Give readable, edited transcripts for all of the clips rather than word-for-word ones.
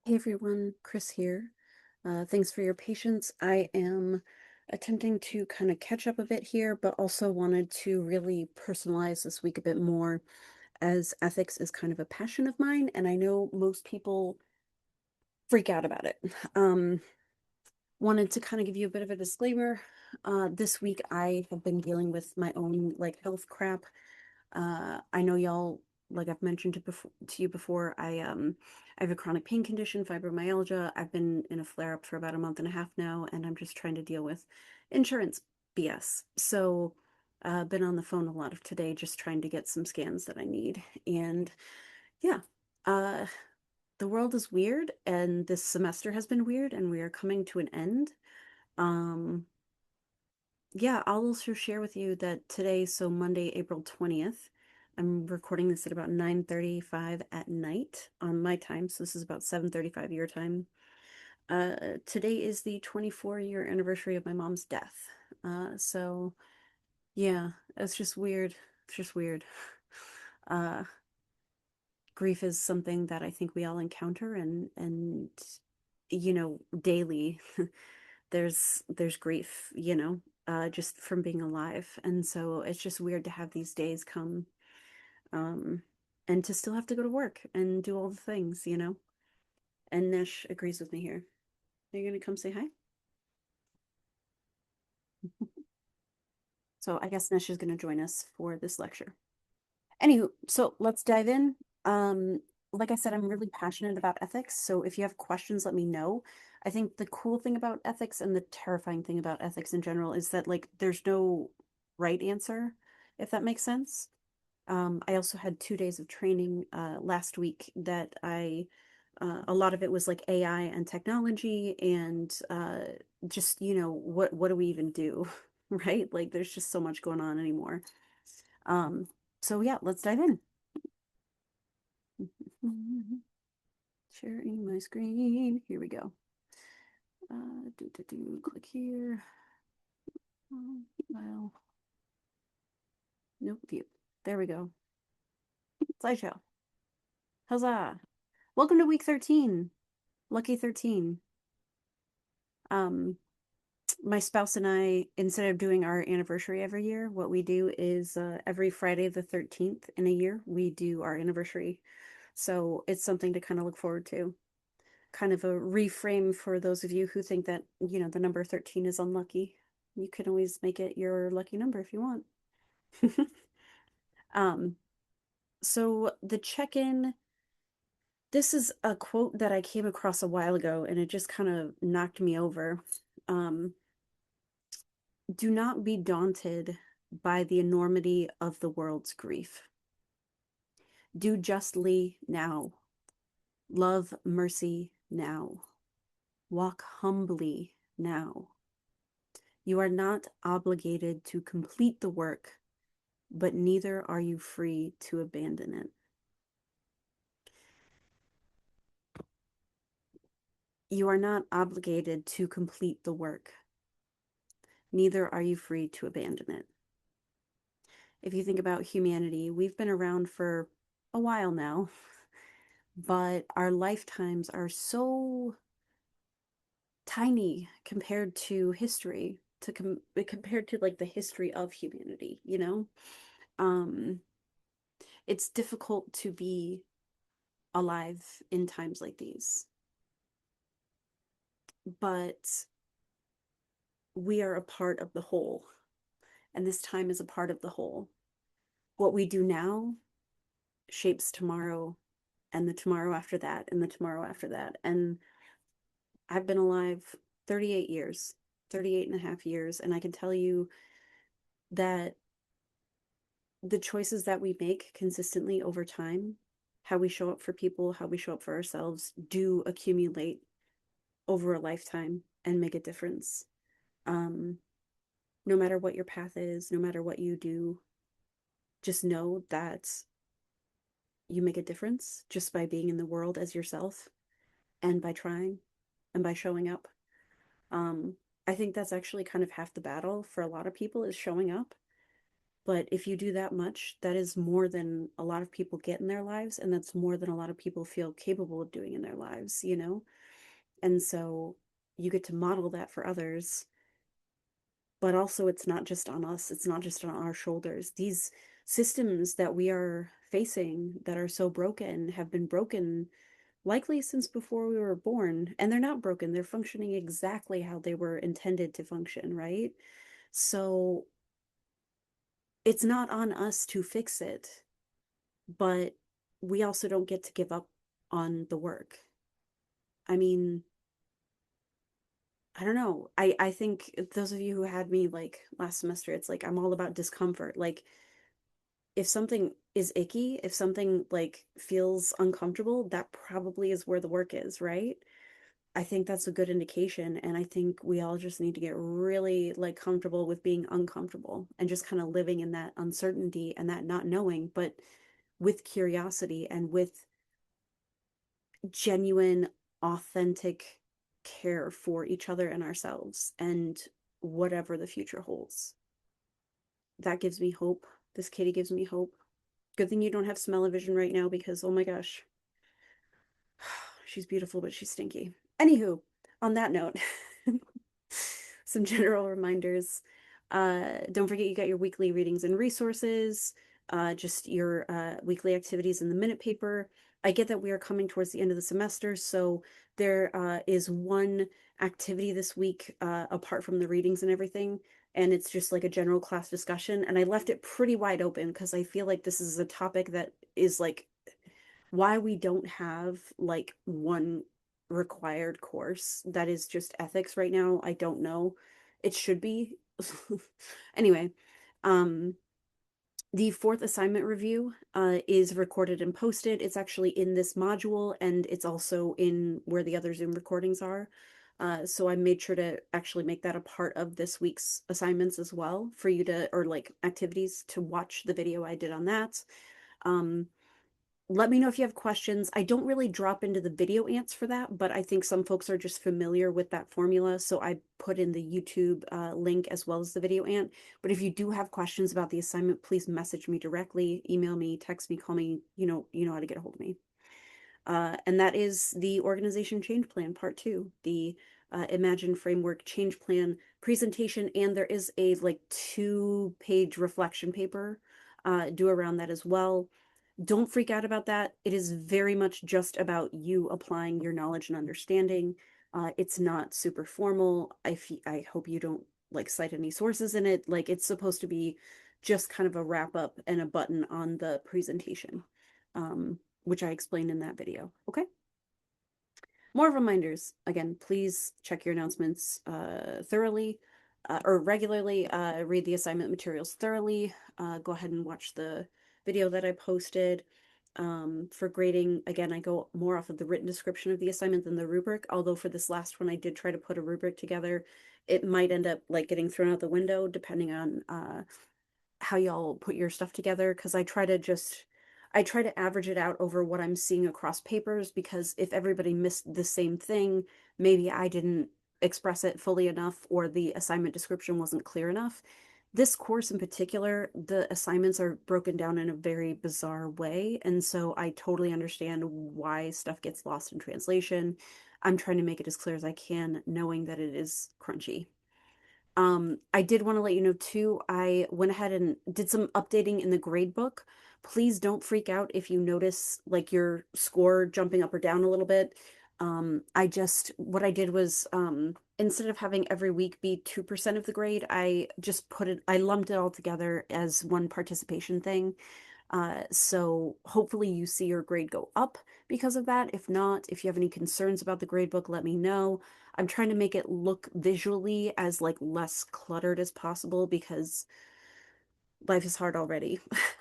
Hey everyone, Chris here. Thanks for your patience. I am attempting to kind of catch up a bit here, but also wanted to really personalize this week a bit more as ethics is kind of a passion of mine, and I know most people freak out about it. Um, Wanted to kind of give you a bit of a disclaimer. This week I have been dealing with my own like health crap. I know y'all, like I've mentioned to you before, I have a chronic pain condition, fibromyalgia. I've been in a flare-up for about a month and a half now, and I'm just trying to deal with insurance BS. So, been on the phone a lot of today just trying to get some scans that I need. And yeah, uh, the world is weird, and this semester has been weird, and we are coming to an end. Um, yeah, I'll also share with you that today, so Monday, April 20th, I'm recording this at about 9:35 at night on my time, so this is about 7:35 your time. Today is the 24-year anniversary of my mom's death. So yeah, it's just weird. It's just weird. Uh, Grief is something that I think we all encounter and daily. There's grief, just from being alive. And so it's just weird to have these days come, um, and to still have to go to work and do all the things. And Nish agrees with me here. Are you gonna come say hi? So I guess Nish is gonna join us for this lecture. Anywho, so let's dive in. Um, like I said, I'm really passionate about ethics. So if you have questions, let me know. I think the cool thing about ethics and the terrifying thing about ethics in general is that like there's no right answer, if that makes sense. I also had 2 days of training last week that a lot of it was like AI and technology and just, what do we even do, right? Like there's just so much going on anymore. Um, so yeah, let's dive in. Sharing my screen. Here we go. Click here. File. Nope, view. There we go. Slideshow. Huzzah! Welcome to week 13. Lucky 13. Um, my spouse and I, instead of doing our anniversary every year, what we do is every Friday the 13th in a year, we do our anniversary. So it's something to kind of look forward to. Kind of a reframe for those of you who think that, the number 13 is unlucky. You can always make it your lucky number if you want. um, so the check-in, this is a quote that I came across a while ago and it just kind of knocked me over. Um, do not be daunted by the enormity of the world's grief. Do justly now. Love mercy now. Walk humbly now. You are not obligated to complete the work, but neither are you free to abandon it. You are not obligated to complete the work, neither are you free to abandon it. If you think about humanity, we've been around for a while now, but our lifetimes are so tiny compared to history, compared to like the history of humanity. Um, it's difficult to be alive in times like these, but we are a part of the whole, and this time is a part of the whole. What we do now shapes tomorrow, and the tomorrow after that, and the tomorrow after that. And I've been alive 38 years, 38 and a half years, and I can tell you that the choices that we make consistently over time, how we show up for people, how we show up for ourselves, do accumulate over a lifetime and make a difference. Um, no matter what your path is, no matter what you do, just know that you make a difference just by being in the world as yourself and by trying and by showing up. Um, I think that's actually kind of half the battle for a lot of people is showing up. But if you do that much, that is more than a lot of people get in their lives, and that's more than a lot of people feel capable of doing in their lives, you know? And so you get to model that for others, but also it's not just on us, it's not just on our shoulders. These systems that we are facing that are so broken have been broken likely since before we were born, and they're not broken, they're functioning exactly how they were intended to function, right? So it's not on us to fix it, but we also don't get to give up on the work. I mean, I don't know. I think those of you who had me like last semester, it's like I'm all about discomfort. Like if something is icky, if something like feels uncomfortable, that probably is where the work is, right? I think that's a good indication, and I think we all just need to get really like comfortable with being uncomfortable and just kind of living in that uncertainty and that not knowing, but with curiosity and with genuine, authentic care for each other and ourselves and whatever the future holds. That gives me hope. This kitty gives me hope. Good thing you don't have smell-o-vision right now because, oh my gosh, she's beautiful, but she's stinky. Anywho, on that note, some general reminders. Don't forget you got your weekly readings and resources, just your weekly activities in the minute paper. I get that we are coming towards the end of the semester, so there is one activity this week apart from the readings and everything, and it's just like a general class discussion. And I left it pretty wide open because I feel like this is a topic that is like why we don't have like one required course that is just ethics right now. I don't know. It should be. Anyway, um the fourth assignment review is recorded and posted. It's actually in this module, and it's also in where the other Zoom recordings are. So I made sure to actually make that a part of this week's assignments as well for you to, or like activities to watch the video I did on that. Um, Let me know if you have questions. I don't really drop into the video ants for that, but I think some folks are just familiar with that formula. So I put in the YouTube link as well as the video ant. But if you do have questions about the assignment, please message me directly, email me, text me, call me, you know how to get a hold of me. And that is the organization change plan, part two, the Imagine Framework change plan presentation. And there is a like 2-page reflection paper due around that as well. Don't freak out about that. It is very much just about you applying your knowledge and understanding. It's not super formal. I hope you don't like cite any sources in it. Like it's supposed to be just kind of a wrap up and a button on the presentation, which I explained in that video. Okay. More reminders. Again, please check your announcements thoroughly or regularly. Read the assignment materials thoroughly. Go ahead and watch the video that I posted. For grading, again, I go more off of the written description of the assignment than the rubric, although for this last one I did try to put a rubric together. It might end up like getting thrown out the window depending on how y'all put your stuff together, because I try to average it out over what I'm seeing across papers, because if everybody missed the same thing, maybe I didn't express it fully enough or the assignment description wasn't clear enough. This course in particular, the assignments are broken down in a very bizarre way, and so I totally understand why stuff gets lost in translation. I'm trying to make it as clear as I can, knowing that it is crunchy. I did want to let you know too, I went ahead and did some updating in the grade book. Please don't freak out if you notice like your score jumping up or down a little bit. What I did was, instead of having every week be 2% of the grade, I lumped it all together as one participation thing. So hopefully you see your grade go up because of that. If not, if you have any concerns about the grade book, let me know. I'm trying to make it look visually as like less cluttered as possible because life is hard already.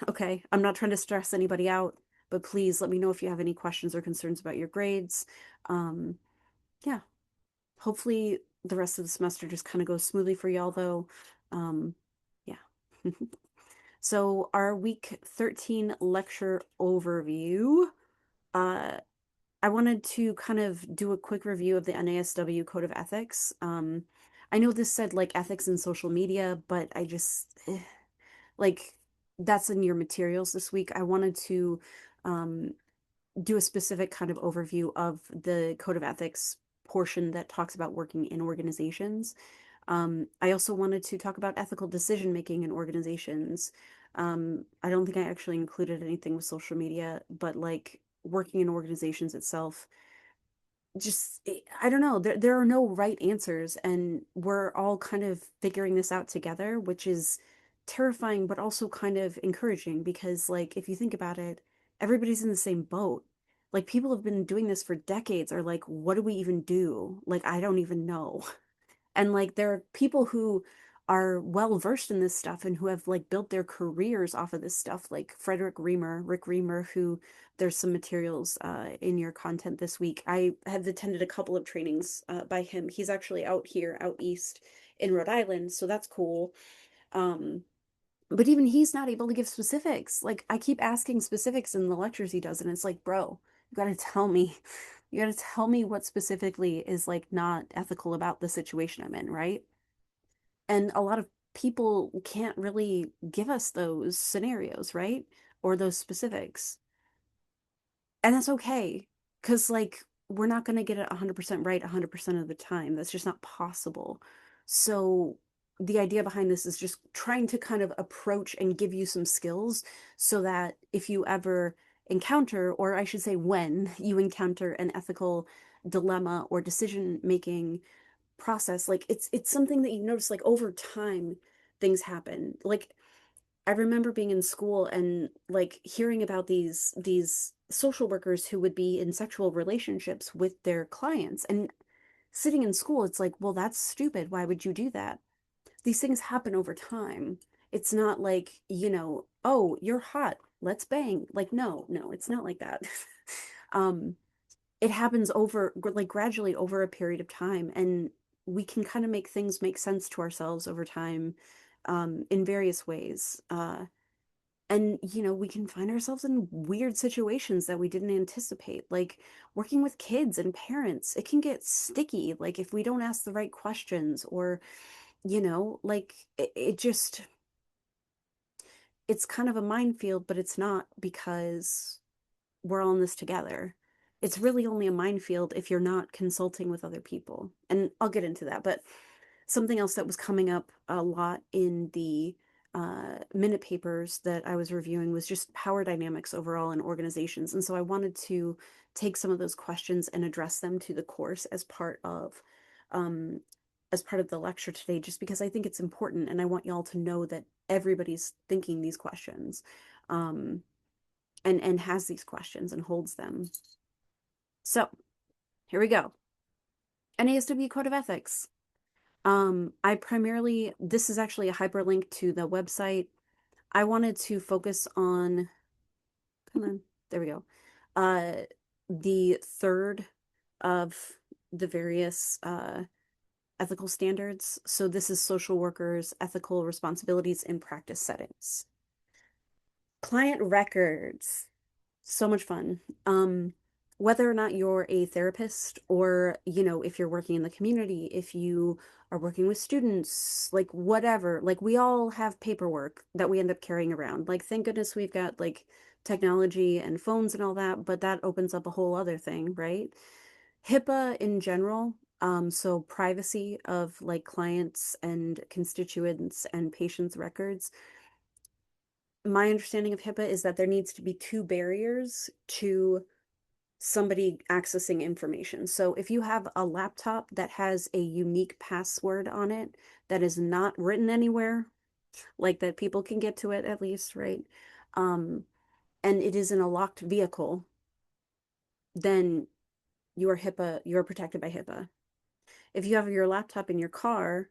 Okay. I'm not trying to stress anybody out, but please let me know if you have any questions or concerns about your grades. Um, yeah. Hopefully the rest of the semester just kind of goes smoothly for y'all though. Yeah. So our week 13 lecture overview. Uh, I wanted to kind of do a quick review of the NASW Code of Ethics. I know this said like ethics in social media, but like that's in your materials this week. I wanted to um, do a specific kind of overview of the code of ethics portion that talks about working in organizations. I also wanted to talk about ethical decision making in organizations. I don't think I actually included anything with social media, but like working in organizations itself, just I don't know, there are no right answers, and we're all kind of figuring this out together, which is terrifying but also kind of encouraging because like if you think about it, everybody's in the same boat. Like people have been doing this for decades are like, what do we even do? Like I don't even know. And like there are people who are well versed in this stuff and who have like built their careers off of this stuff, like Rick Reamer, who there's some materials in your content this week. I have attended a couple of trainings by him. He's actually out here, out east in Rhode Island, so that's cool. Um, but even he's not able to give specifics. Like I keep asking specifics in the lectures he does, and it's like, bro, you gotta tell me. You gotta tell me what specifically is like not ethical about the situation I'm in, right? And a lot of people can't really give us those scenarios, right? Or those specifics. And that's okay. Because, like, we're not going to get it 100% right 100% of the time. That's just not possible. So, the idea behind this is just trying to kind of approach and give you some skills so that if you ever encounter, or I should say, when you encounter an ethical dilemma or decision making process, like it's something that you notice like over time things happen. Like I remember being in school and like hearing about these social workers who would be in sexual relationships with their clients, and sitting in school it's like, well, that's stupid, why would you do that? These things happen over time. It's not like, oh, you're hot, let's bang. Like no, it's not like that. um it happens over like gradually over a period of time, and we can kind of make things make sense to ourselves over time, in various ways, and we can find ourselves in weird situations that we didn't anticipate, like working with kids and parents. It can get sticky like if we don't ask the right questions, or like it just it's kind of a minefield, but it's not, because we're all in this together. It's really only a minefield if you're not consulting with other people. And I'll get into that. But something else that was coming up a lot in the minute papers that I was reviewing was just power dynamics overall in organizations. And so I wanted to take some of those questions and address them to the course um, as part of the lecture today, just because I think it's important and I want y'all to know that everybody's thinking these questions. Um, and has these questions and holds them. So here we go. NASW Code of Ethics. I primarily, this is actually a hyperlink to the website. I wanted to focus on, come on, there we go. Uh, the third of the various ethical standards. So this is social workers' ethical responsibilities in practice settings. Client records. So much fun. Whether or not you're a therapist, or, if you're working in the community, if you are working with students, like whatever, like we all have paperwork that we end up carrying around. Like, thank goodness we've got like technology and phones and all that, but that opens up a whole other thing, right? HIPAA in general, so privacy of like clients and constituents and patients' records. My understanding of HIPAA is that there needs to be two barriers to somebody accessing information. So if you have a laptop that has a unique password on it that is not written anywhere, like that people can get to it at least, right? Um, and it is in a locked vehicle, then you're protected by HIPAA. If you have your laptop in your car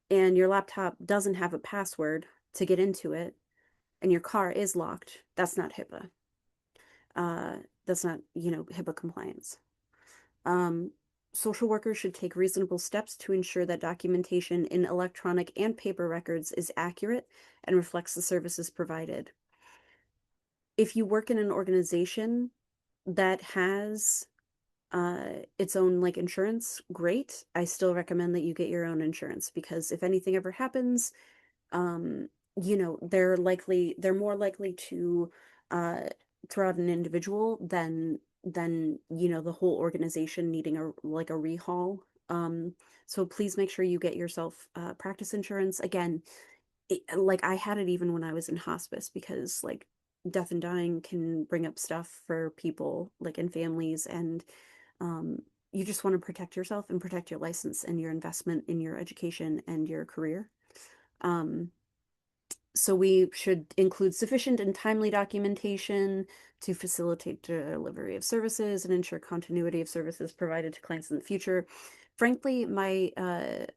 and your laptop doesn't have a password to get into it and your car is locked, that's not HIPAA. That's not, HIPAA compliance. Um, Social workers should take reasonable steps to ensure that documentation in electronic and paper records is accurate and reflects the services provided. If you work in an organization that has its own like insurance, great. I still recommend that you get your own insurance, because if anything ever happens, they're more likely to uh throw out an individual than the whole organization needing a like a rehaul. So please make sure you get yourself practice insurance. Again, like I had it even when I was in hospice because like death and dying can bring up stuff for people like in families, and um you just want to protect yourself and protect your license and your investment in your education and your career. Um so we should include sufficient and timely documentation to facilitate delivery of services and ensure continuity of services provided to clients in the future. Frankly, my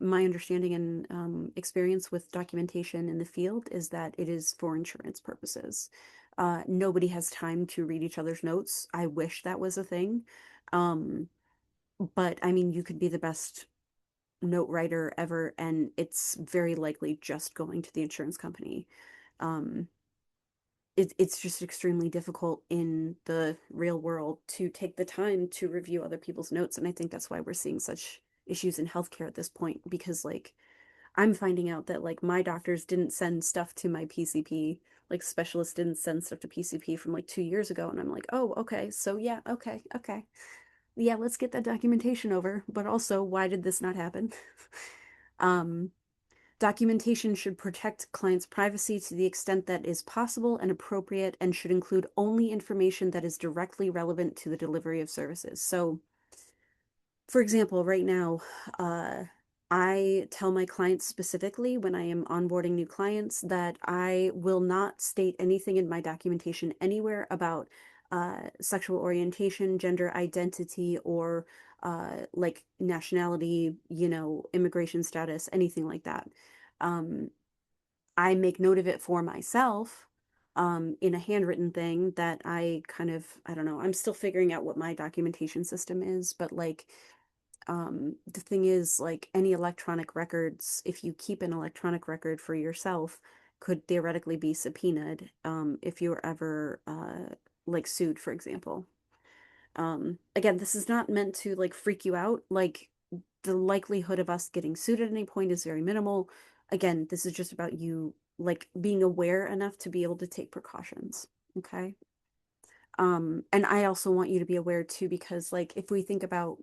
understanding and experience with documentation in the field is that it is for insurance purposes. Nobody has time to read each other's notes. I wish that was a thing. Um, but I mean, you could be the best note writer ever, and it's very likely just going to the insurance company. Um, it's just extremely difficult in the real world to take the time to review other people's notes. And I think that's why we're seeing such issues in healthcare at this point, because like I'm finding out that like my doctors didn't send stuff to my PCP, like specialists didn't send stuff to PCP from like 2 years ago. And I'm like, oh, okay. So yeah, okay, okay. Yeah, let's get that documentation over. But also, why did this not happen? um, Documentation should protect clients' privacy to the extent that is possible and appropriate and should include only information that is directly relevant to the delivery of services. So, for example, right now, uh, I tell my clients specifically when I am onboarding new clients that I will not state anything in my documentation anywhere about sexual orientation, gender identity, or like nationality, immigration status, anything like that. Um, I make note of it for myself in a handwritten thing that I don't know, I'm still figuring out what my documentation system is, but like the thing is, like any electronic records, if you keep an electronic record for yourself, could theoretically be subpoenaed if you were ever like sued, for example. Again, this is not meant to like freak you out. Like the likelihood of us getting sued at any point is very minimal. Again, this is just about you like being aware enough to be able to take precautions. Okay. And I also want you to be aware too, because like if we think about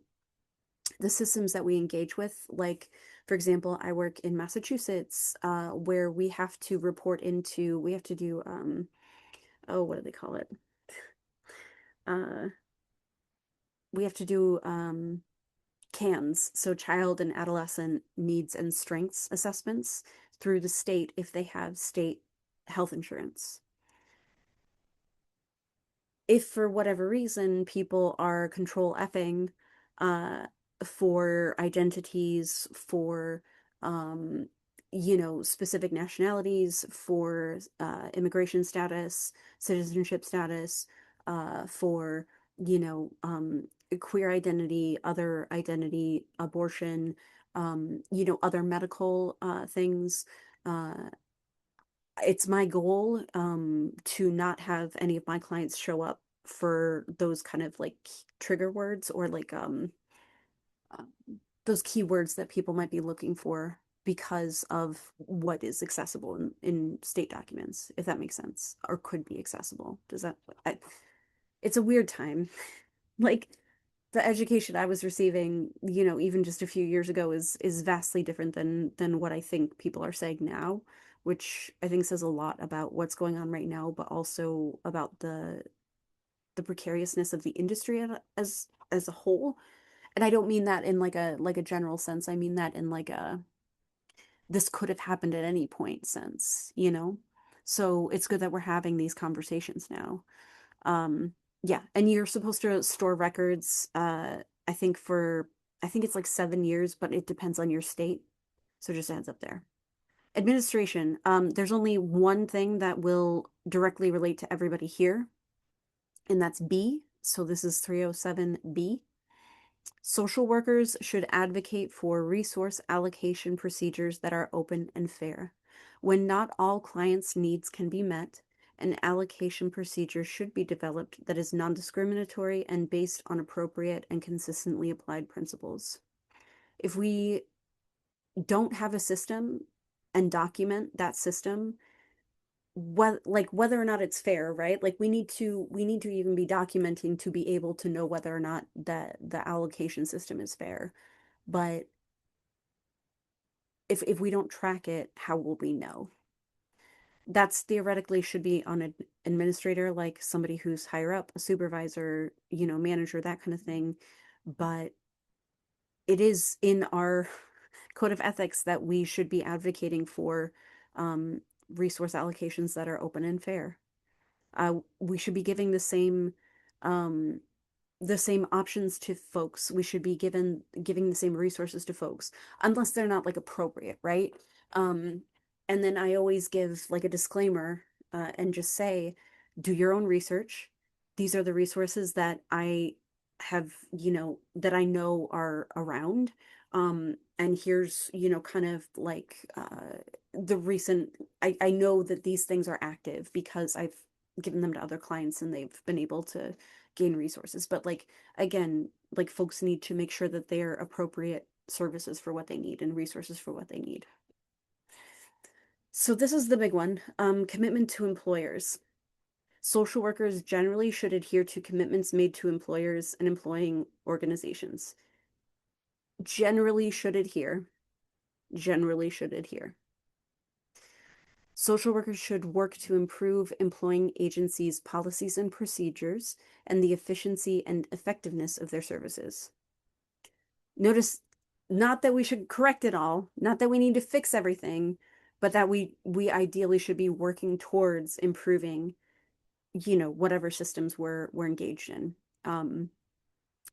the systems that we engage with, like for example, I work in Massachusetts, where we have to do oh, what do they call it? Uh, we have to do CANS, so child and adolescent needs and strengths assessments through the state if they have state health insurance. If for whatever reason people are control effing uh, for identities, for um, specific nationalities, for immigration status, citizenship status, for you know um, queer identity, other identity, abortion, other medical things. Uh, it's my goal to not have any of my clients show up for those kind of like trigger words or like uh, those keywords that people might be looking for because of what is accessible in state documents, if that makes sense, or could be accessible. Does that it's a weird time. Like the education I was receiving, even just a few years ago is vastly different than what I think people are saying now, which I think says a lot about what's going on right now, but also about the precariousness of the industry as a whole. And I don't mean that in like a general sense. I mean that in like a this could have happened at any point sense. So it's good that we're having these conversations now. Um, yeah, and you're supposed to store records, I think for I think it's like 7 years, but it depends on your state. So just a heads up there. Administration, there's only one thing that will directly relate to everybody here, and that's B. So this is 307B. Social workers should advocate for resource allocation procedures that are open and fair. When not all clients' needs can be met, an allocation procedure should be developed that is non-discriminatory and based on appropriate and consistently applied principles. If we don't have a system and document that system, what like whether or not it's fair, right? Like we need to even be documenting to be able to know whether or not that the allocation system is fair. But if we don't track it, how will we know? That's theoretically should be on an administrator, like somebody who's higher up, a supervisor, manager, that kind of thing. But it is in our code of ethics that we should be advocating for um, resource allocations that are open and fair. We should be giving um, the same options to folks. We should be giving the same resources to folks, unless they're not like appropriate, right? Um, and then I always give like a disclaimer and just say, do your own research. These are the resources that I have, that I know are around. And here's, kind of like the recent, I know that these things are active because I've given them to other clients and they've been able to gain resources. But like again, like folks need to make sure that they're appropriate services for what they need and resources for what they need. So this is the big one. Commitment to employers. Social workers generally should adhere to commitments made to employers and employing organizations. Generally should adhere. Generally should adhere. Social workers should work to improve employing agencies' policies and procedures and the efficiency and effectiveness of their services. Notice not that we should correct it all, not that we need to fix everything, but that we ideally should be working towards improving, whatever systems we're engaged in. Um,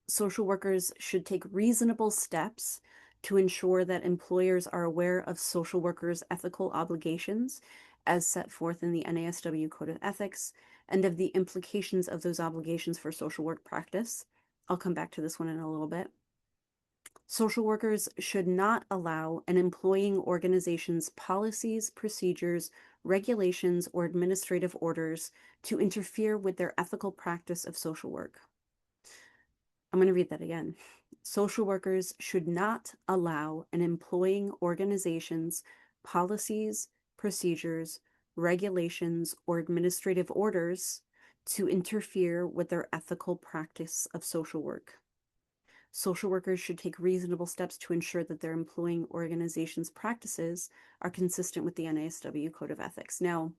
Social workers should take reasonable steps to ensure that employers are aware of social workers' ethical obligations as set forth in the NASW Code of Ethics and of the implications of those obligations for social work practice. I'll come back to this one in a little bit. Social workers should not allow an employing organization's policies, procedures, regulations, or administrative orders to interfere with their ethical practice of social work. I'm going to read that again. Social workers should not allow an employing organization's policies, procedures, regulations, or administrative orders to interfere with their ethical practice of social work. Social workers should take reasonable steps to ensure that their employing organization's practices are consistent with the NASW Code of Ethics. Now,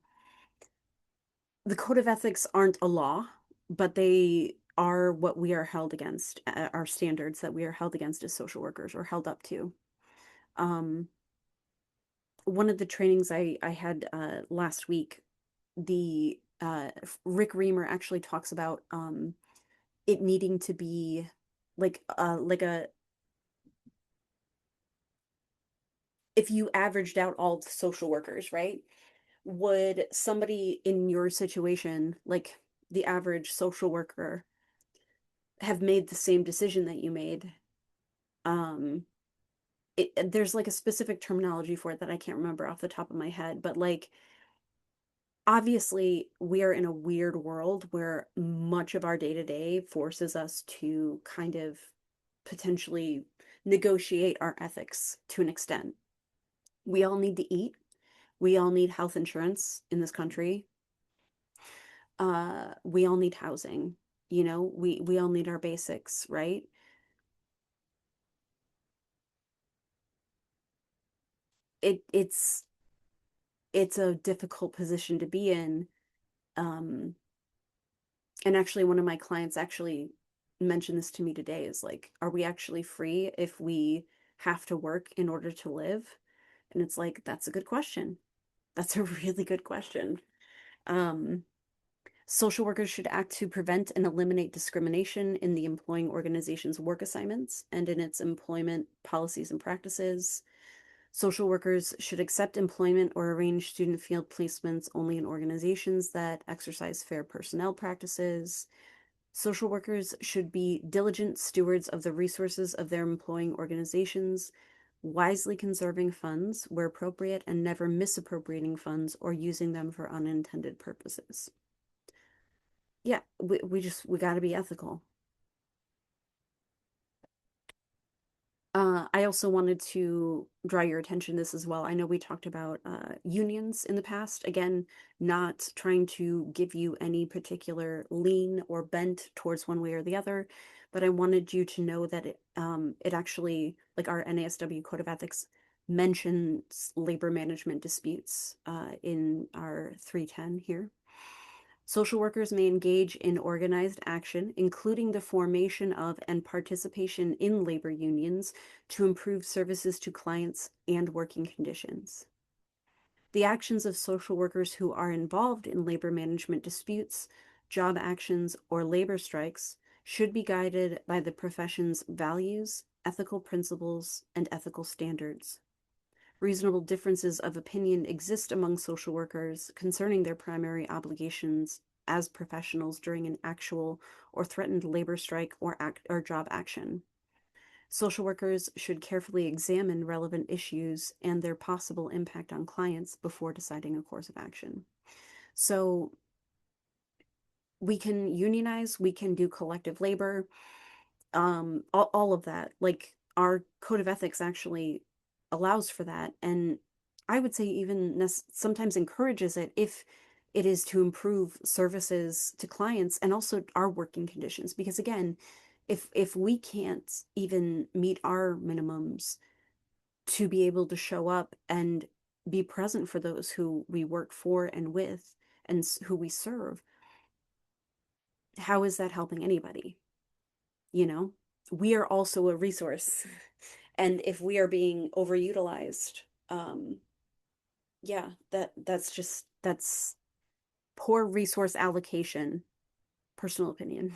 the Code of Ethics aren't a law, but they are what we are held against, our standards that we are held against as social workers or held up to. Um, One of the trainings I had last week, the Rick Reamer actually talks about it needing to be like a if you averaged out all social workers, right? Would somebody in your situation, like the average social worker, have made the same decision that you made? Um, there's like a specific terminology for it that I can't remember off the top of my head, but like obviously we are in a weird world where much of our day to day forces us to kind of potentially negotiate our ethics to an extent. We all need to eat. We all need health insurance in this country. We all need housing. We all need our basics, right? It's a difficult position to be in. Um, and actually one of my clients actually mentioned this to me today is like, are we actually free if we have to work in order to live? And it's like, that's a good question. That's a really good question. Um, Social workers should act to prevent and eliminate discrimination in the employing organization's work assignments and in its employment policies and practices. Social workers should accept employment or arrange student field placements only in organizations that exercise fair personnel practices. Social workers should be diligent stewards of the resources of their employing organizations, wisely conserving funds where appropriate and never misappropriating funds or using them for unintended purposes. Yeah, we got to be ethical. I also wanted to draw your attention to this as well. I know we talked about unions in the past. Again, not trying to give you any particular lean or bent towards one way or the other, but I wanted you to know that it actually, like our NASW Code of Ethics, mentions labor management disputes in our 310 here. Social workers may engage in organized action, including the formation of and participation in labor unions to improve services to clients and working conditions. The actions of social workers who are involved in labor management disputes, job actions, or labor strikes should be guided by the profession's values, ethical principles, and ethical standards. Reasonable differences of opinion exist among social workers concerning their primary obligations as professionals during an actual or threatened labor strike or job action. Social workers should carefully examine relevant issues and their possible impact on clients before deciding a course of action. So we can unionize, we can do collective labor, all of that. Like our code of ethics actually allows for that, and I would say even sometimes encourages it if it is to improve services to clients and also our working conditions, because again, if we can't even meet our minimums to be able to show up and be present for those who we work for and with and who we serve, how is that helping anybody? You know, we are also a resource. And if we are being overutilized, yeah, that's poor resource allocation, personal opinion.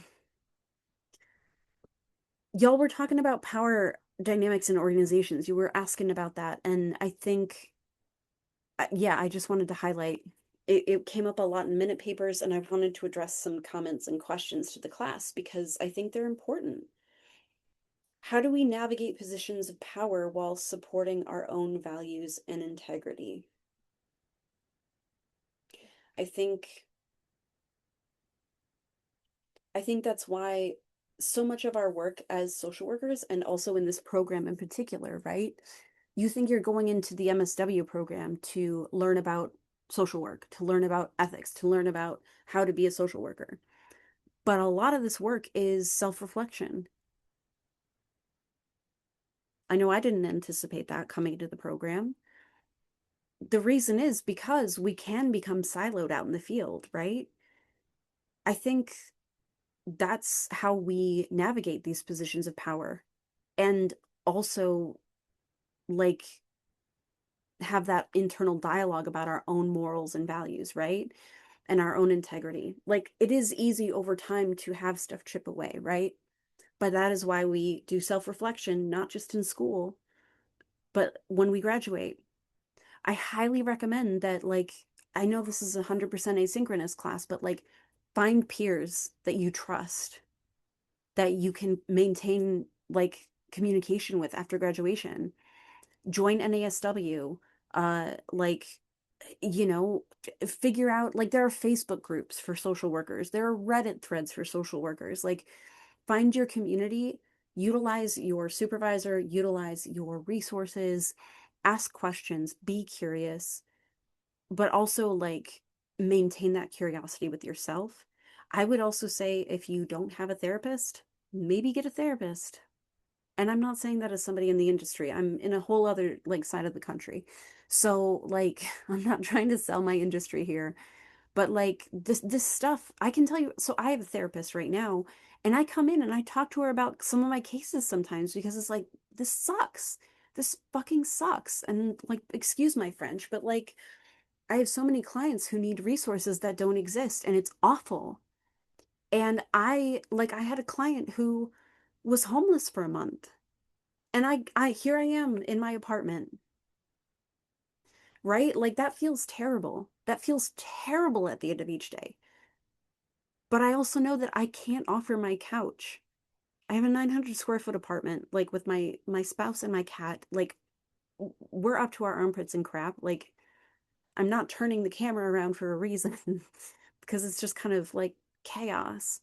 Y'all were talking about power dynamics in organizations. You were asking about that. And I think, yeah, I just wanted to highlight it came up a lot in minute papers, and I wanted to address some comments and questions to the class because I think they're important. How do we navigate positions of power while supporting our own values and integrity? I think I think that's why so much of our work as social workers and also in this program in particular, right? You think you're going into the MSW program to learn about social work, to learn about ethics, to learn about how to be a social worker. But a lot of this work is self-reflection. I know I didn't anticipate that coming into the program. The reason is because we can become siloed out in the field, right? I think that's how we navigate these positions of power and also like have that internal dialogue about our own morals and values, right? And our own integrity. Like it is easy over time to have stuff chip away, right? But that is why we do self-reflection, not just in school, but when we graduate. I highly recommend that, like, I know this is 100% asynchronous class, but like find peers that you trust, that you can maintain like communication with after graduation. Join NASW, like, you know, figure out, like, there are Facebook groups for social workers, there are Reddit threads for social workers. Like, find your community, utilize your supervisor, utilize your resources, ask questions, be curious, but also like maintain that curiosity with yourself. I would also say if you don't have a therapist, maybe get a therapist. And I'm not saying that as somebody in the industry. I'm in a whole other like side of the country. So like I'm not trying to sell my industry here, but like this stuff, I can tell you, so I have a therapist right now, and I come in and I talk to her about some of my cases sometimes because it's like this sucks. This fucking sucks. And like excuse my French, but like I have so many clients who need resources that don't exist and it's awful. And I had a client who was homeless for a month. And I here I am in my apartment, right? Like that feels terrible. That feels terrible at the end of each day. But I also know that I can't offer my couch. I have a 900 square foot apartment, like with my spouse and my cat. Like we're up to our armpits in crap. Like I'm not turning the camera around for a reason because it's just kind of like chaos.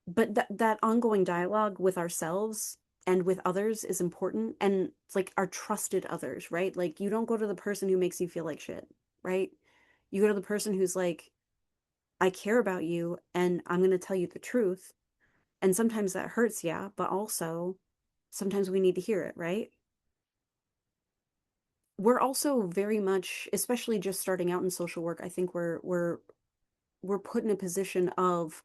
But that ongoing dialogue with ourselves and with others is important, and it's like our trusted others, right? Like you don't go to the person who makes you feel like shit, right? You go to the person who's like, I care about you and I'm going to tell you the truth. And sometimes that hurts, yeah, but also sometimes we need to hear it, right? We're also very much, especially just starting out in social work, I think we're put in a position of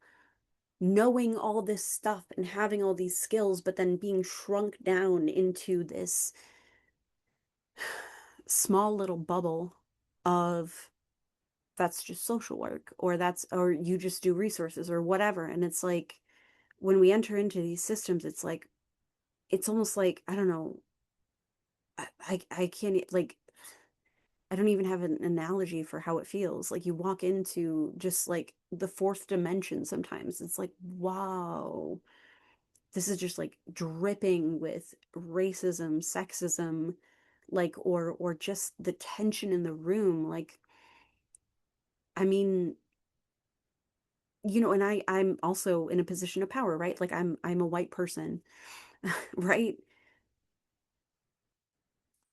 knowing all this stuff and having all these skills, but then being shrunk down into this small little bubble of that's just social work, or that's, or you just do resources or whatever. And it's like when we enter into these systems, it's like, it's almost like, I don't know, I can't like, I don't even have an analogy for how it feels. Like you walk into just like the fourth dimension sometimes. It's like, wow, this is just like dripping with racism, sexism, like or just the tension in the room. Like, I mean, and I'm also in a position of power, right? Like I'm a white person, right?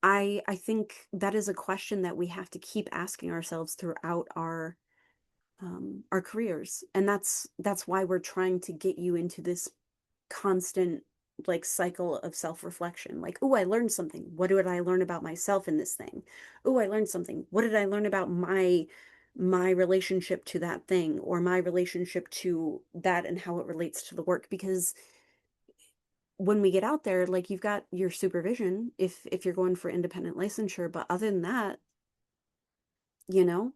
I think that is a question that we have to keep asking ourselves throughout our careers. And that's why we're trying to get you into this constant like cycle of self-reflection. Like, oh, I learned something. What did I learn about myself in this thing? Oh, I learned something. What did I learn about my relationship to that thing, or my relationship to that and how it relates to the work? Because when we get out there, like you've got your supervision if you're going for independent licensure, but other than that, you know,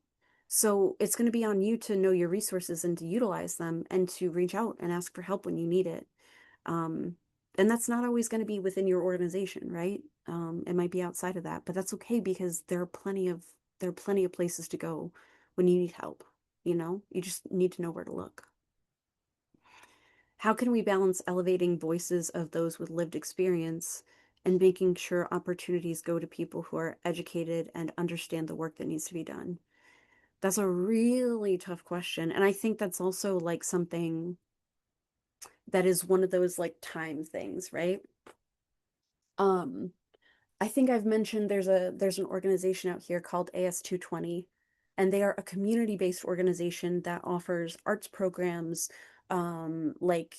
so it's going to be on you to know your resources and to utilize them and to reach out and ask for help when you need it. um and that's not always going to be within your organization, right? It might be outside of that, but that's okay because there are plenty of places to go when you need help. You just need to know where to look. How can we balance elevating voices of those with lived experience and making sure opportunities go to people who are educated and understand the work that needs to be done? That's a really tough question. And I think that's also like something that is one of those like time things, right? Um, I think I've mentioned there's an organization out here called AS220, and they are a community-based organization that offers arts programs, like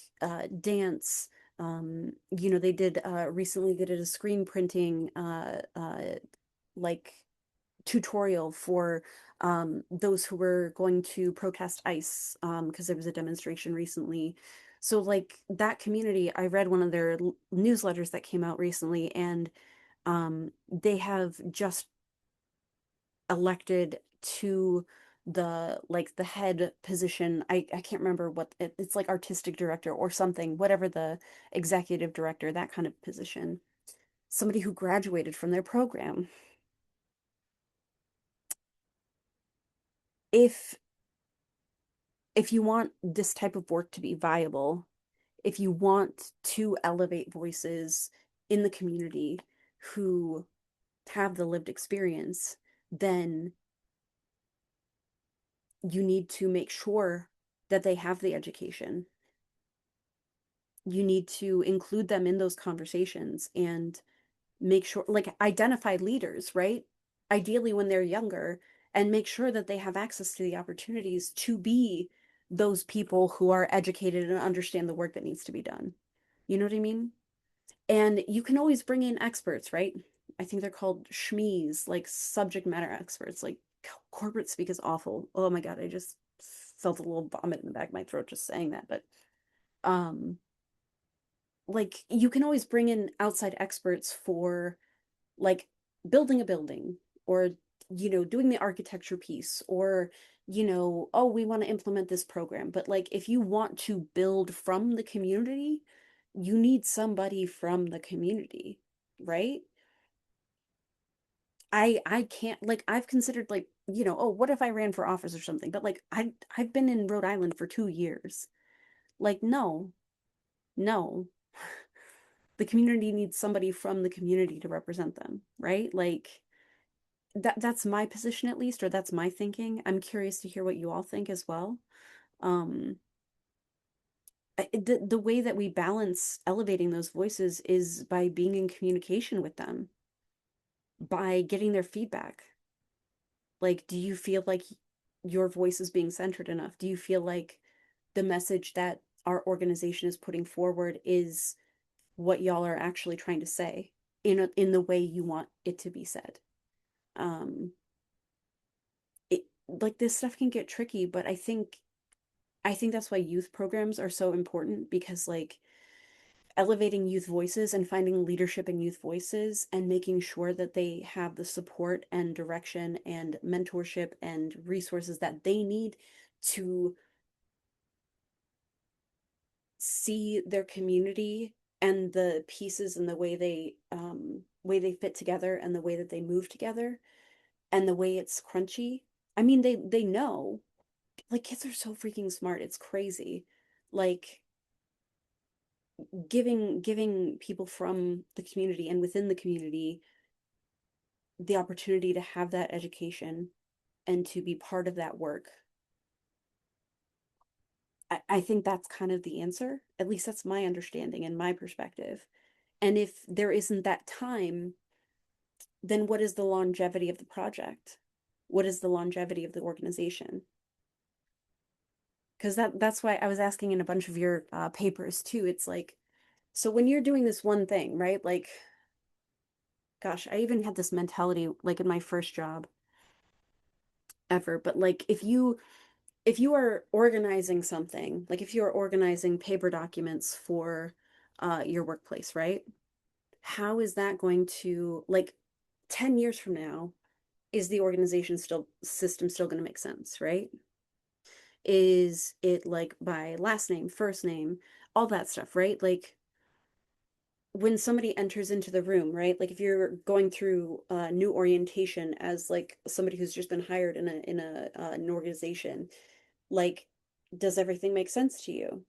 dance. They did recently they did a screen printing like tutorial for those who were going to protest ICE, because there was a demonstration recently. So like that community, I read one of their newsletters that came out recently, and they have just elected to the head position. I can't remember what it's like, artistic director or something, whatever, the executive director, that kind of position. Somebody who graduated from their program. If if you want this type of work to be viable, if you want to elevate voices in the community who have the lived experience, then you need to make sure that they have the education. You need to include them in those conversations and make sure, like, identify leaders, right? Ideally, when they're younger, and make sure that they have access to the opportunities to be those people who are educated and understand the work that needs to be done. You know what I mean? And you can always bring in experts, right? I think they're called SMEs, like subject matter experts. Like corporate speak is awful. Oh my God, I just felt a little vomit in the back of my throat just saying that. But um, like you can always bring in outside experts for like building a building, or doing the architecture piece, or oh, we want to implement this program. But like if you want to build from the community, you need somebody from the community, right? I can't, like, I've considered, like, oh, what if I ran for office or something? But like I've been in Rhode Island for 2 years. Like, no, no. The community needs somebody from the community to represent them, right? Like that's my position, at least, or that's my thinking. I'm curious to hear what you all think as well. Um, the way that we balance elevating those voices is by being in communication with them, by getting their feedback. Like, do you feel like your voice is being centered enough? Do you feel like the message that our organization is putting forward is what y'all are actually trying to say in the way you want it to be said? Um, like this stuff can get tricky, but I think that's why youth programs are so important because like elevating youth voices and finding leadership in youth voices and making sure that they have the support and direction and mentorship and resources that they need to see their community and the pieces and the way they fit together and the way that they move together and the way it's crunchy. I mean, they know. Like kids are so freaking smart. It's crazy. Like giving people from the community and within the community the opportunity to have that education and to be part of that work. I think that's kind of the answer. At least that's my understanding and my perspective. And if there isn't that time, then what is the longevity of the project? What is the longevity of the organization? Because that's why I was asking in a bunch of your papers too. It's like, so when you're doing this one thing, right? Like, gosh, I even had this mentality like in my first job ever, but like if you are organizing something, like if you are organizing paper documents for your workplace, right? How is that going to, like, 10 years from now, is the organization still system still going to make sense, right? Is it like by last name, first name, all that stuff, right? Like when somebody enters into the room, right? Like if you're going through new orientation as like somebody who's just been hired in a an organization, like does everything make sense to you?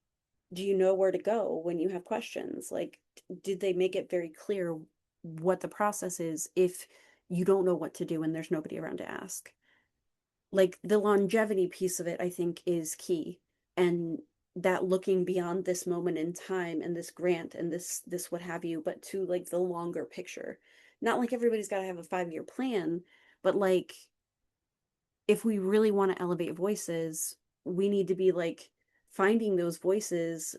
Do you know where to go when you have questions? Like, did they make it very clear what the process is if you don't know what to do and there's nobody around to ask? Like, the longevity piece of it, I think, is key. And that looking beyond this moment in time and this grant and this what have you, but to like the longer picture. Not like everybody's got to have a 5-year plan, but like if we really want to elevate voices, we need to be like finding those voices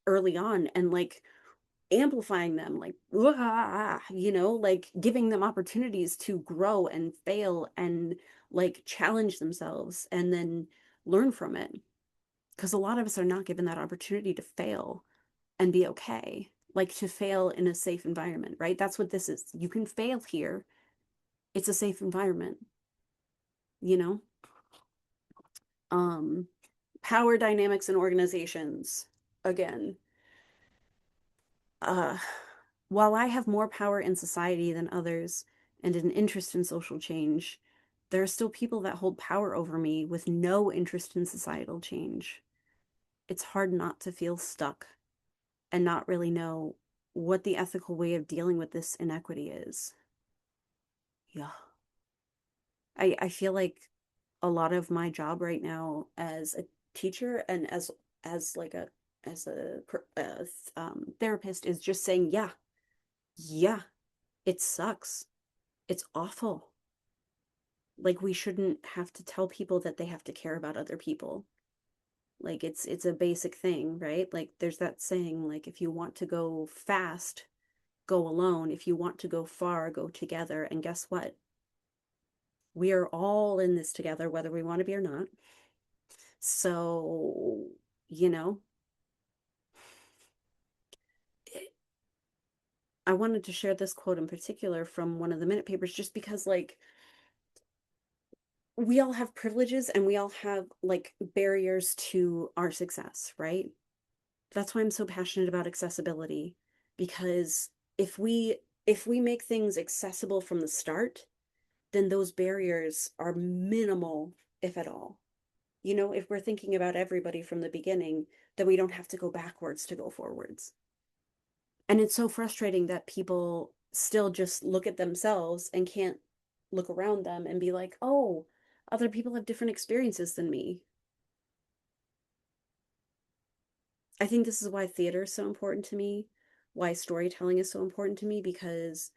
early on and like amplifying them, like, like giving them opportunities to grow and fail and like challenge themselves and then learn from it. Because a lot of us are not given that opportunity to fail and be okay, like to fail in a safe environment, right? That's what this is. You can fail here. It's a safe environment, you know? Um, Power dynamics in organizations. Again, uh, while I have more power in society than others and an interest in social change, there are still people that hold power over me with no interest in societal change. It's hard not to feel stuck and not really know what the ethical way of dealing with this inequity is. Yeah. I feel like a lot of my job right now as a teacher and as like a as a therapist is just saying, yeah, it sucks. It's awful. Like we shouldn't have to tell people that they have to care about other people. Like it's a basic thing, right? Like there's that saying, like if you want to go fast, go alone. If you want to go far, go together. And guess what? We are all in this together, whether we want to be or not. So, you know, I wanted to share this quote in particular from one of the minute papers just because, like, we all have privileges and we all have like barriers to our success, right? That's why I'm so passionate about accessibility because if we if we make things accessible from the start, then those barriers are minimal, if at all. You know, if we're thinking about everybody from the beginning, then we don't have to go backwards to go forwards. And it's so frustrating that people still just look at themselves and can't look around them and be like, oh, other people have different experiences than me. I think this is why theater is so important to me, why storytelling is so important to me, because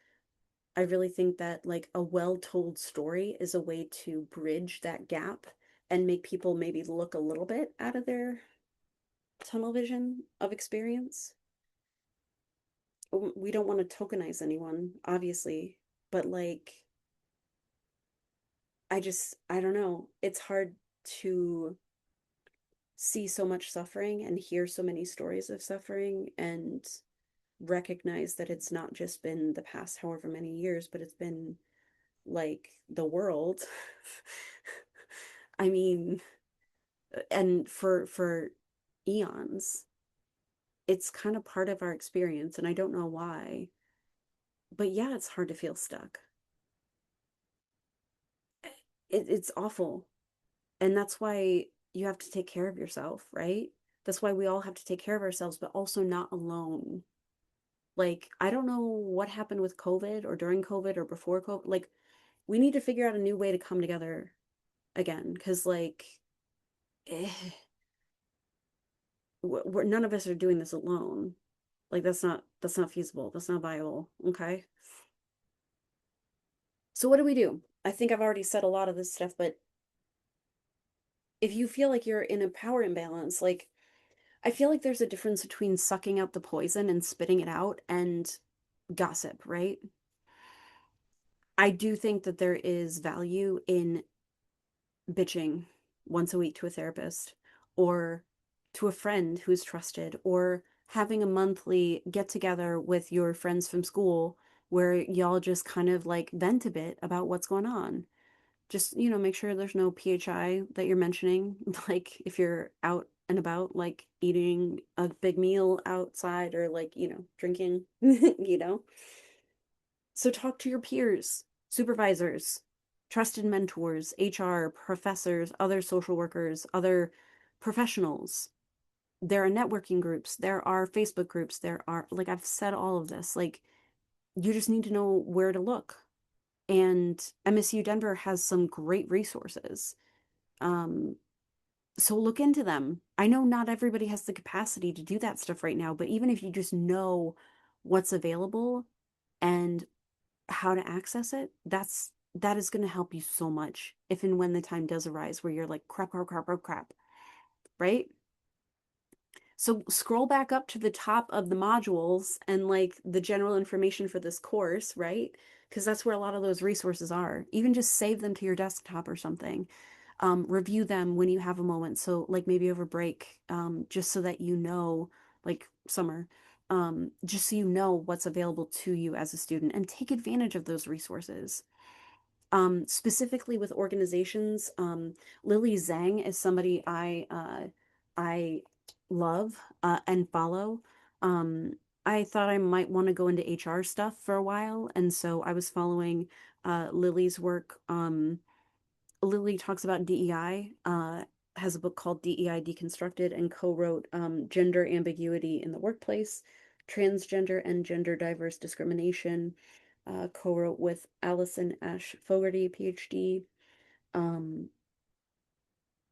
I really think that like a well-told story is a way to bridge that gap and make people maybe look a little bit out of their tunnel vision of experience. We don't want to tokenize anyone, obviously, but like I don't know. It's hard to see so much suffering and hear so many stories of suffering and recognize that it's not just been the past however many years, but it's been like the world. I mean, and for eons, it's kind of part of our experience, and I don't know why. But yeah, it's hard to feel stuck. It's awful. And that's why you have to take care of yourself, right? That's why we all have to take care of ourselves, but also not alone. Like, I don't know what happened with COVID or during COVID or before COVID. Like, we need to figure out a new way to come together again. Because, like, eh, none of us are doing this alone. Like, that's not feasible. That's not viable. Okay. So, what do we do? I think I've already said a lot of this stuff, but if you feel like you're in a power imbalance, like, I feel like there's a difference between sucking out the poison and spitting it out and gossip, right? I do think that there is value in bitching once a week to a therapist or to a friend who's trusted or having a monthly get together with your friends from school where y'all just kind of like vent a bit about what's going on. Just, make sure there's no PHI that you're mentioning. Like if you're out and about, like eating a big meal outside or like, drinking, you know. So talk to your peers, supervisors, trusted mentors, HR, professors, other social workers, other professionals. There are networking groups, there are Facebook groups, there are, like I've said all of this, like you just need to know where to look. And MSU Denver has some great resources. Um, so look into them. I know not everybody has the capacity to do that stuff right now, but even if you just know what's available and how to access it, that is going to help you so much if and when the time does arise where you're like crap, crap, crap, crap, crap, right? So scroll back up to the top of the modules and like the general information for this course, right? Because that's where a lot of those resources are. Even just save them to your desktop or something. Review them when you have a moment. So like maybe over break, just so that like summer, just so you know what's available to you as a student and take advantage of those resources. Specifically with organizations, Lily Zhang is somebody I love and follow. Um, I thought I might want to go into HR stuff for a while, and so I was following Lily's work. Lily talks about DEI, has a book called DEI Deconstructed, and co-wrote Gender Ambiguity in the Workplace, Transgender and Gender Diverse Discrimination, co-wrote with Allison Ash Fogarty, PhD. Um,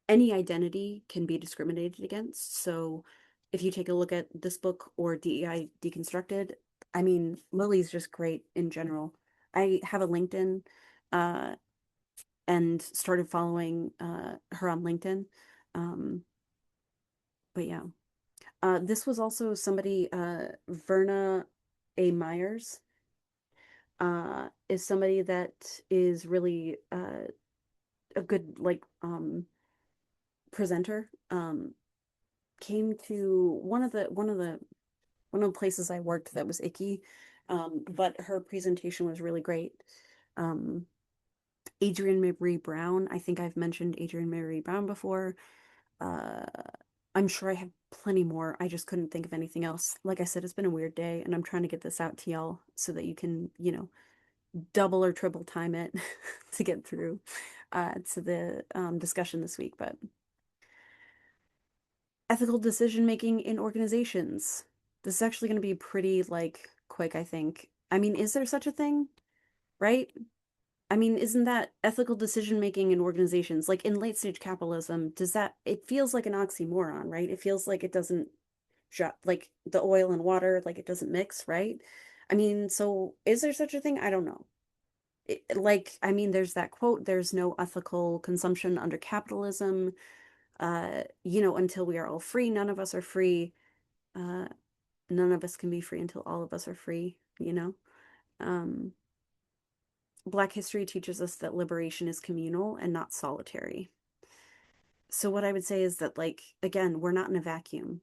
any identity can be discriminated against. So if you take a look at this book or DEI Deconstructed, I mean, Lily's just great in general. I have a LinkedIn uh, and started following her on LinkedIn. Um, but yeah, this was also somebody, Verna A. Myers, is somebody that is really a good like presenter. Came to one of the places I worked that was icky, but her presentation was really great. Um, Adrienne Maree Brown, I think I've mentioned Adrienne Maree Brown before. Uh, I'm sure I have plenty more. I just couldn't think of anything else. Like I said, it's been a weird day, and I'm trying to get this out to y'all so that you can, double or triple time it to get through to the discussion this week. But ethical decision making in organizations. This is actually going to be pretty like quick, I think. I mean, is there such a thing? Right? I mean, isn't that ethical decision making in organizations like in late stage capitalism? Does that it feels like an oxymoron, right? It feels like it doesn't like the oil and water, like it doesn't mix, right? I mean, so is there such a thing? I don't know. I mean, there's that quote, there's no ethical consumption under capitalism. Until we are all free, none of us are free. Uh, None of us can be free until all of us are free. Um, Black history teaches us that liberation is communal and not solitary. So what I would say is that, like, again, we're not in a vacuum.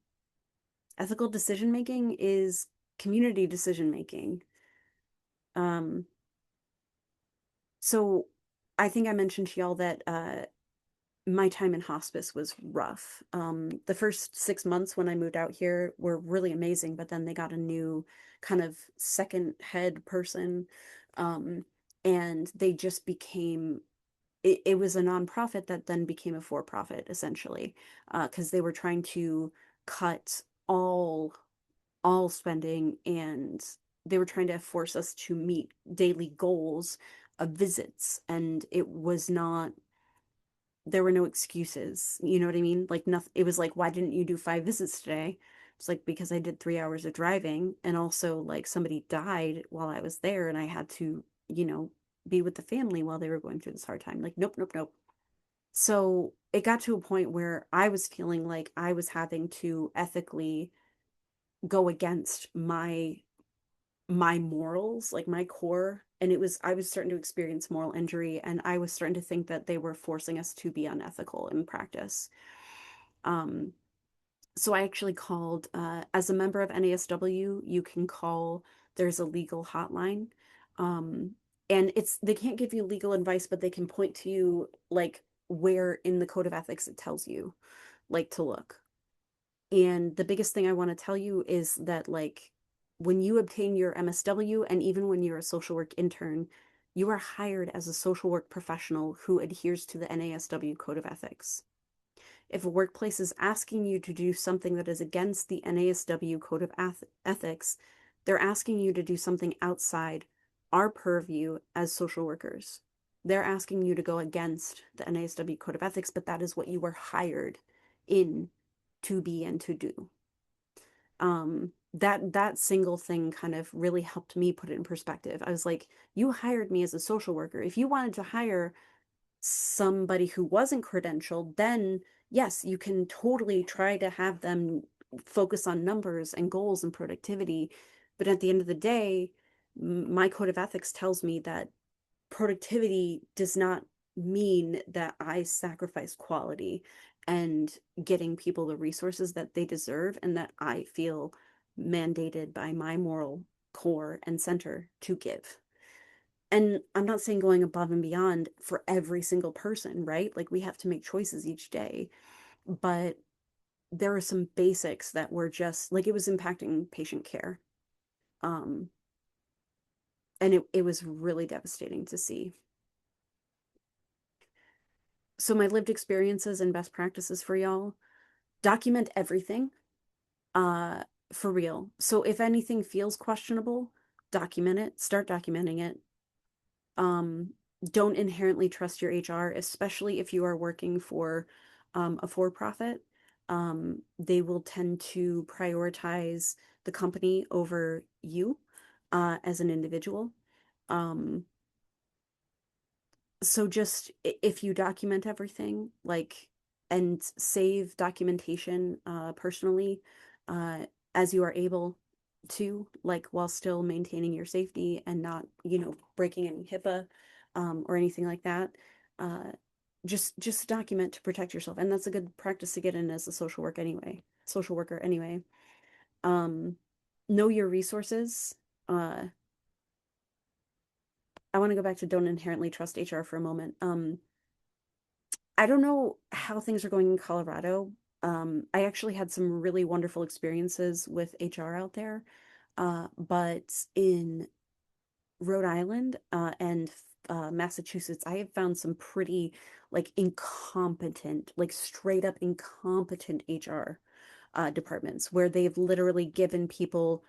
Ethical decision making is community decision making. Um, so I think I mentioned to y'all that my time in hospice was rough. The first 6 months when I moved out here were really amazing, but then they got a new kind of second head person. Um, and they just became it was a nonprofit that then became a for-profit essentially, because they were trying to cut all spending, and they were trying to force us to meet daily goals of visits, and it was not, there were no excuses. You know what I mean? Like nothing. It was like, why didn't you do 5 visits today? It's like, because I did 3 hours of driving, and also like somebody died while I was there, and I had to, be with the family while they were going through this hard time. Like, nope, nope, nope. So it got to a point where I was feeling like I was having to ethically go against my morals, like my core. And I was starting to experience moral injury, and I was starting to think that they were forcing us to be unethical in practice. Um, so I actually called, as a member of NASW, you can call, there's a legal hotline. Um, and they can't give you legal advice, but they can point to you like where in the code of ethics it tells you like to look. And the biggest thing I want to tell you is that, like, when you obtain your MSW, and even when you're a social work intern, you are hired as a social work professional who adheres to the NASW Code of Ethics. If a workplace is asking you to do something that is against the NASW Code of Ethics, they're asking you to do something outside our purview as social workers. They're asking you to go against the NASW Code of Ethics, but that is what you were hired in to be and to do. That single thing kind of really helped me put it in perspective. I was like, you hired me as a social worker. If you wanted to hire somebody who wasn't credentialed, then yes, you can totally try to have them focus on numbers and goals and productivity. But at the end of the day, my code of ethics tells me that productivity does not mean that I sacrifice quality and getting people the resources that they deserve and that I feel mandated by my moral core and center to give. And I'm not saying going above and beyond for every single person, right? Like we have to make choices each day, but there are some basics that were just like, it was impacting patient care. Um, and it was really devastating to see. So my lived experiences and best practices for y'all: document everything, uh, for real. So if anything feels questionable, document it, start documenting it. Um, don't inherently trust your HR, especially if you are working for a for-profit. They will tend to prioritize the company over you as an individual. Um, so just if you document everything, like, and save documentation personally, uh as you are able to, like, while still maintaining your safety and not, breaking any HIPAA or anything like that. uh just document to protect yourself, and that's a good practice to get in as a social worker anyway. um know your resources. uh I want to go back to don't inherently trust HR for a moment. I don't know how things are going in Colorado. I actually had some really wonderful experiences with HR out there. But in Rhode Island and Massachusetts, I have found some pretty, like, incompetent, like straight up incompetent HR departments where they've literally given people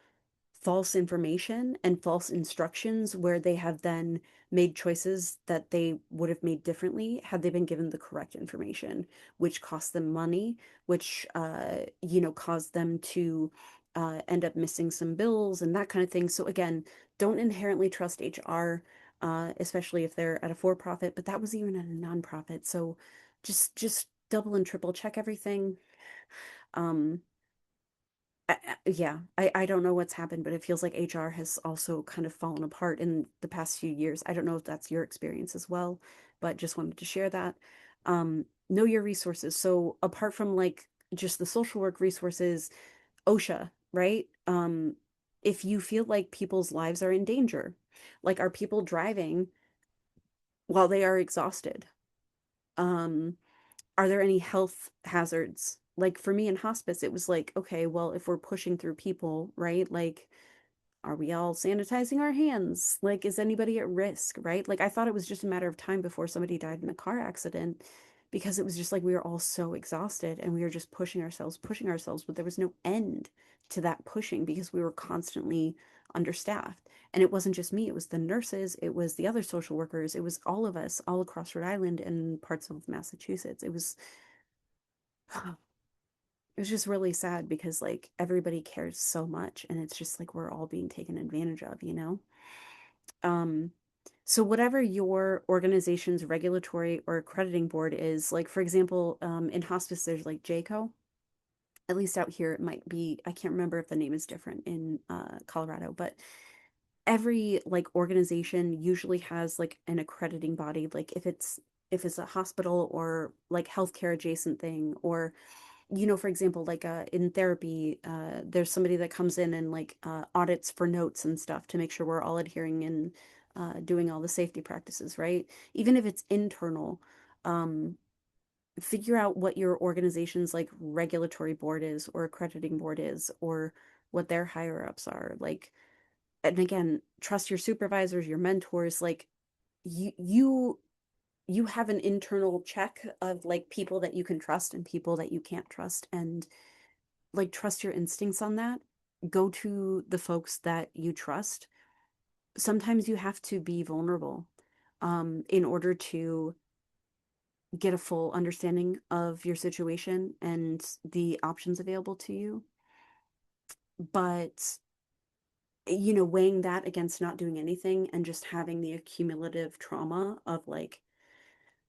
false information and false instructions where they have then made choices that they would have made differently had they been given the correct information, which cost them money, which caused them to end up missing some bills and that kind of thing. So again, don't inherently trust HR, especially if they're at a for-profit, but that was even at a nonprofit. So just double and triple check everything. Um, I don't know what's happened, but it feels like HR has also kind of fallen apart in the past few years. I don't know if that's your experience as well, but just wanted to share that. Know your resources. So apart from like just the social work resources, OSHA, right? If you feel like people's lives are in danger, like are people driving while they are exhausted? Um, are there any health hazards? Like for me in hospice, it was like, okay, well, if we're pushing through people, right? Like, are we all sanitizing our hands? Like, is anybody at risk, right? Like, I thought it was just a matter of time before somebody died in a car accident because it was just like we were all so exhausted and we were just pushing ourselves, but there was no end to that pushing because we were constantly understaffed. And it wasn't just me, it was the nurses, it was the other social workers, it was all of us all across Rhode Island and parts of Massachusetts. It was just really sad because like everybody cares so much and it's just like we're all being taken advantage of, you know? Um, so whatever your organization's regulatory or accrediting board is, like for example, in hospice there's like JCAHO. At least out here it might be, I can't remember if the name is different in Colorado, but every like organization usually has like an accrediting body, like if it's a hospital or like healthcare adjacent thing or for example, like in therapy, there's somebody that comes in and like audits for notes and stuff to make sure we're all adhering and doing all the safety practices, right? Even if it's internal, um, figure out what your organization's like regulatory board is or accrediting board is or what their higher ups are. Like, and again, trust your supervisors, your mentors, like you you have an internal check of like people that you can trust and people that you can't trust and like trust your instincts on that. Go to the folks that you trust. Sometimes you have to be vulnerable in order to get a full understanding of your situation and the options available to you. But weighing that against not doing anything and just having the accumulative trauma of like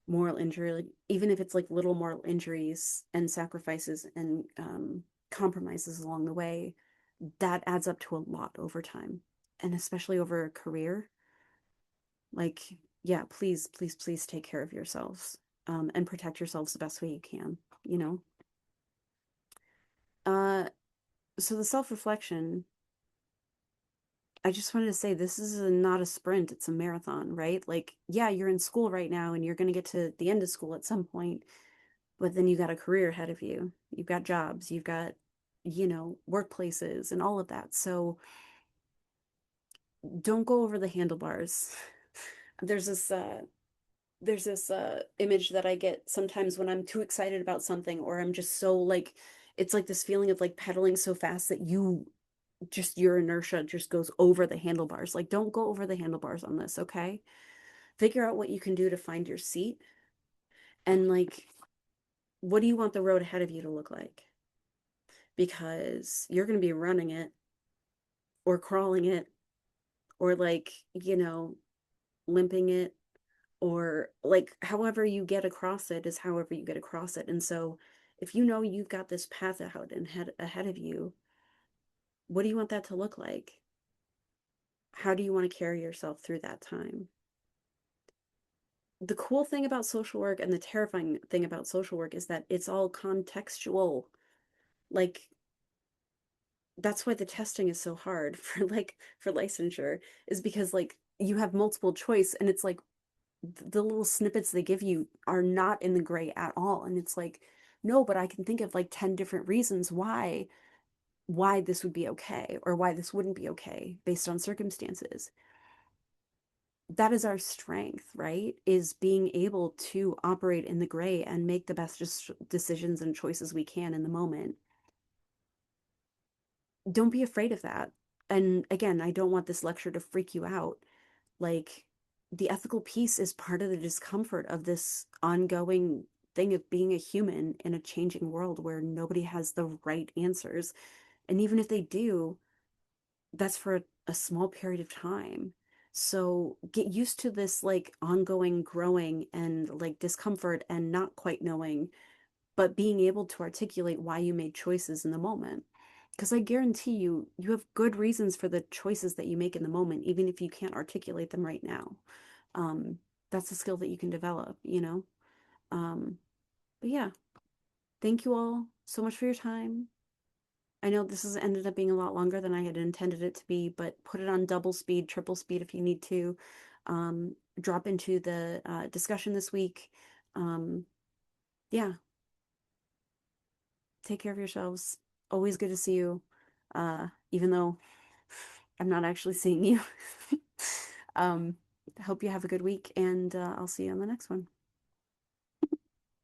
moral injury, like, even if it's like little moral injuries and sacrifices and compromises along the way, that adds up to a lot over time. And especially over a career, like, yeah, please, please, please take care of yourselves and protect yourselves the best way you can, you know? Uh, so the self-reflection, I just wanted to say this is not a sprint, it's a marathon, right? Like, yeah, you're in school right now and you're going to get to the end of school at some point, but then you got a career ahead of you. You've got jobs, you've got, workplaces and all of that. So don't go over the handlebars. There's this image that I get sometimes when I'm too excited about something or I'm just so like it's like this feeling of like pedaling so fast that your inertia just goes over the handlebars. Like don't go over the handlebars on this, okay? Figure out what you can do to find your seat and like what do you want the road ahead of you to look like? Because you're going to be running it or crawling it or like, limping it or like however you get across it is however you get across it. And so if you know you've got this path ahead of you, what do you want that to look like? How do you want to carry yourself through that time? The cool thing about social work and the terrifying thing about social work is that it's all contextual. Like that's why the testing is so hard for licensure is because like you have multiple choice and it's like the little snippets they give you are not in the gray at all and it's like no, but I can think of like 10 different reasons why this would be okay or why this wouldn't be okay based on circumstances. That is our strength, right? Is being able to operate in the gray and make the best decisions and choices we can in the moment. Don't be afraid of that. And again, I don't want this lecture to freak you out. Like, the ethical piece is part of the discomfort of this ongoing thing of being a human in a changing world where nobody has the right answers. And even if they do, that's for a small period of time. So get used to this like ongoing growing and like discomfort and not quite knowing, but being able to articulate why you made choices in the moment. Because I guarantee you, you have good reasons for the choices that you make in the moment, even if you can't articulate them right now. Um, that's a skill that you can develop, you know? Um, but yeah, thank you all so much for your time. I know this has ended up being a lot longer than I had intended it to be, but put it on double speed, triple speed if you need to. Drop into the discussion this week. Um, yeah, take care of yourselves. Always good to see you, even though I'm not actually seeing you. um, hope you have a good week, and I'll see you on the next one.